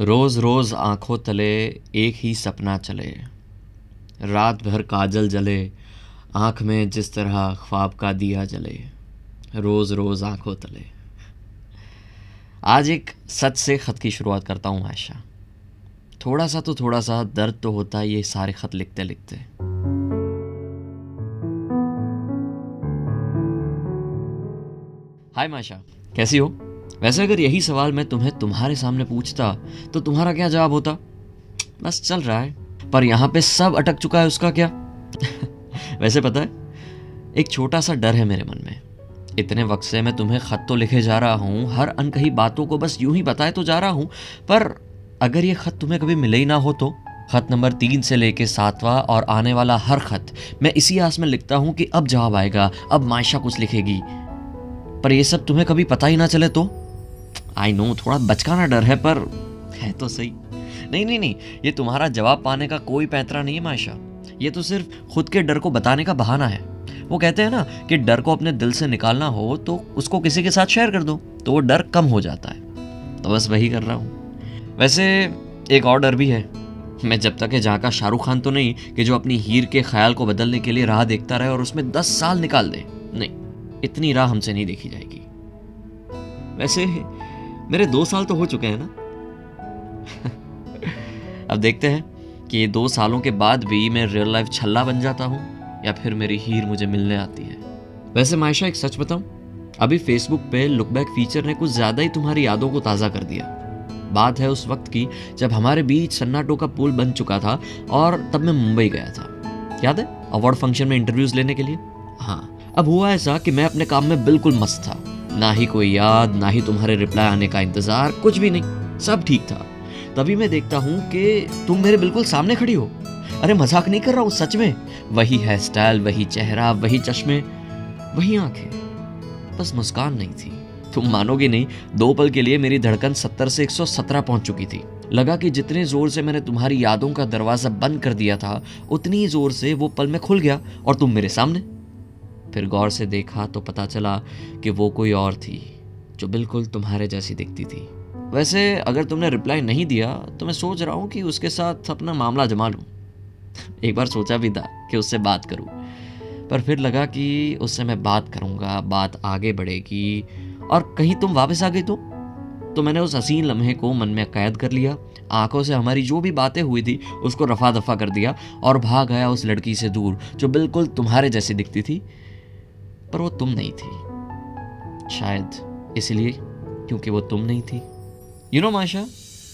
रोज रोज आंखों तले एक ही सपना चले, रात भर काजल जले, आंख में जिस तरह ख्वाब का दिया जले, रोज रोज आंखों तले। आज एक सच से ख़त की शुरुआत करता हूँ आयशा। थोड़ा सा दर्द तो होता है ये सारे ख़त लिखते लिखते। हाय माशा, कैसी हो? वैसे अगर यही सवाल मैं तुम्हें तुम्हारे सामने पूछता तो तुम्हारा क्या जवाब होता? बस चल रहा है। पर यहाँ पे सब अटक चुका है, उसका क्या? वैसे पता है, एक छोटा सा डर है मेरे मन में। इतने वक्त से मैं तुम्हें खत तो लिखे जा रहा हूँ, हर अनकही बातों को बस यूं ही बताए तो जा रहा हूँ, पर अगर ये खत तुम्हें कभी मिले ही ना हो तो? खत नंबर 3 से लेके 7वां और आने वाला हर खत मैं इसी आस में लिखता हूँ कि अब जवाब आएगा, अब मायशा कुछ लिखेगी। पर ये सब तुम्हें कभी पता ही ना चले तो? आई नो, थोड़ा बचकाना डर है, पर है तो सही। नहीं, ये तुम्हारा जवाब पाने का कोई पैंतरा नहीं है मायशा। ये तो सिर्फ खुद के डर को बताने का बहाना है। वो कहते हैं ना कि डर को अपने दिल से निकालना हो तो उसको किसी के साथ शेयर कर दो तो वो डर कम हो जाता है। तो बस वही कर रहा हूँ। वैसे एक और डर भी है। मैं जब तक है जहाँ का शाहरुख खान तो नहीं कि जो अपनी हीर के ख्याल को बदलने के लिए राह देखता रहे और उसमें 10 साल निकाल दे। नहीं, इतनी राह हमसे नहीं देखी जाएगी। वैसे मेरे 2 साल तो हो चुके हैं ना। अब देखते हैं कि ये 2 सालों के बाद भी मैं रियल लाइफ छल्ला बन जाता हूँ या फिर मेरी हीर मुझे मिलने आती है। वैसे मायशा, एक सच बताऊं, अभी फेसबुक पे लुक बैक फीचर ने कुछ ज्यादा ही तुम्हारी यादों को ताज़ा कर दिया। बात है उस वक्त की जब हमारे बीच सन्नाटो का पुल बन चुका था और तब मैं मुंबई गया था, याद है, अवार्ड फंक्शन में इंटरव्यूज लेने के लिए। हाँ, अब हुआ ऐसा कि मैं अपने काम में बिल्कुल मस्त था, ना ही कोई याद, ना ही तुम्हारे रिप्लाई आने का इंतजार, कुछ भी नहीं, सब ठीक था। तभी मैं देखता हूँ कि तुम मेरे बिल्कुल सामने खड़ी हो। अरे मजाक नहीं कर रहा हूँ, सच में। वही हेयर स्टाइल, वही चेहरा, वही चश्मे, वही आंखें, बस मुस्कान नहीं थी। तुम मानोगे नहीं, 2 पल के लिए मेरी धड़कन 70 से 117 पहुंच चुकी थी। लगा कि जितने जोर से मैंने तुम्हारी यादों का दरवाजा बंद कर दिया था, उतनी ही जोर से वो पल में खुल गया और तुम मेरे सामने। फिर गौर से देखा तो पता चला कि वो कोई और थी जो बिल्कुल तुम्हारे जैसी दिखती थी। वैसे अगर तुमने रिप्लाई नहीं दिया तो मैं सोच रहा हूँ कि उसके साथ अपना मामला जमा लूँ। एक बार सोचा भी था कि उससे बात करूँ, पर फिर लगा कि उससे मैं बात करूँगा, बात आगे बढ़ेगी और कहीं तुम वापस आ गई तो मैंने उस हसीन लम्हे को मन में कैद कर लिया। आंखों से हमारी जो भी बातें हुई थी उसको रफा दफा कर दिया और भाग गया उस लड़की से दूर जो बिल्कुल तुम्हारे जैसी दिखती थी, पर वो तुम नहीं थी। शायद इसलिए क्योंकि वो तुम नहीं थी। यू नो माशा,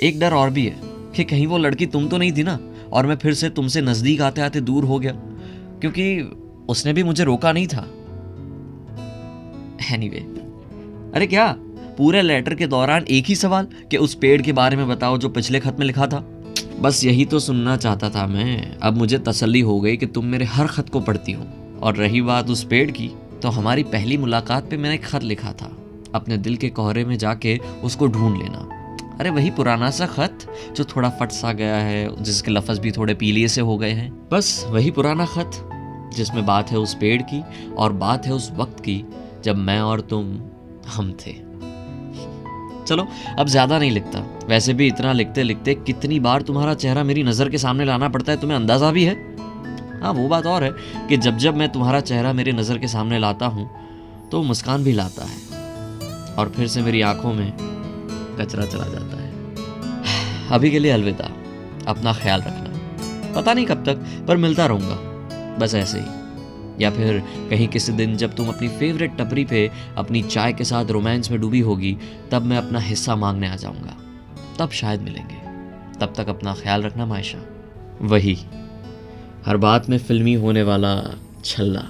एक डर और भी है कि कहीं वो लड़की तुम तो नहीं थी ना और मैं फिर से तुमसे नजदीक आते आते दूर हो गया, क्योंकि उसने भी मुझे रोका नहीं था। एनीवे, अरे क्या, पूरे लेटर के दौरान एक ही सवाल कि उस पेड़ के बारे में बताओ जो पिछले खत में लिखा था। बस यही तो सुनना चाहता था मैं। अब मुझे तसल्ली हो गई कि तुम मेरे हर खत को पढ़ती हो। और रही बात उस पेड़ की, तो हमारी पहली मुलाकात पे मैंने एक खत लिखा था, अपने दिल के कोहरे में जाके उसको ढूंढ लेना। अरे वही पुराना सा खत जो थोड़ा फट सा गया है, जिसके लफ्ज भी थोड़े पीले से हो गए हैं। बस वही पुराना खत जिसमें बात है उस पेड़ की और बात है उस वक्त की जब मैं और तुम हम थे। चलो अब ज्यादा नहीं लिखता। वैसे भी इतना लिखते लिखते कितनी बार तुम्हारा चेहरा मेरी नजर के सामने लाना पड़ता है, तुम्हें अंदाजा भी है। हाँ, वो बात और है कि जब जब मैं तुम्हारा चेहरा मेरी नजर के सामने लाता हूँ तो मुस्कान भी लाता है और फिर से मेरी आंखों में कचरा चला जाता है। अभी के लिए अलविदा, अपना ख्याल रखना। पता नहीं कब तक, पर मिलता रहूंगा, बस ऐसे ही। या फिर कहीं किसी दिन जब तुम अपनी फेवरेट टपरी पे अपनी चाय के साथ रोमांस में डूबी होगी, तब मैं अपना हिस्सा मांगने आ जाऊंगा, तब शायद मिलेंगे। तब तक अपना ख्याल रखना मायशा। वही हर बात में फिल्मी होने वाला छल्ला।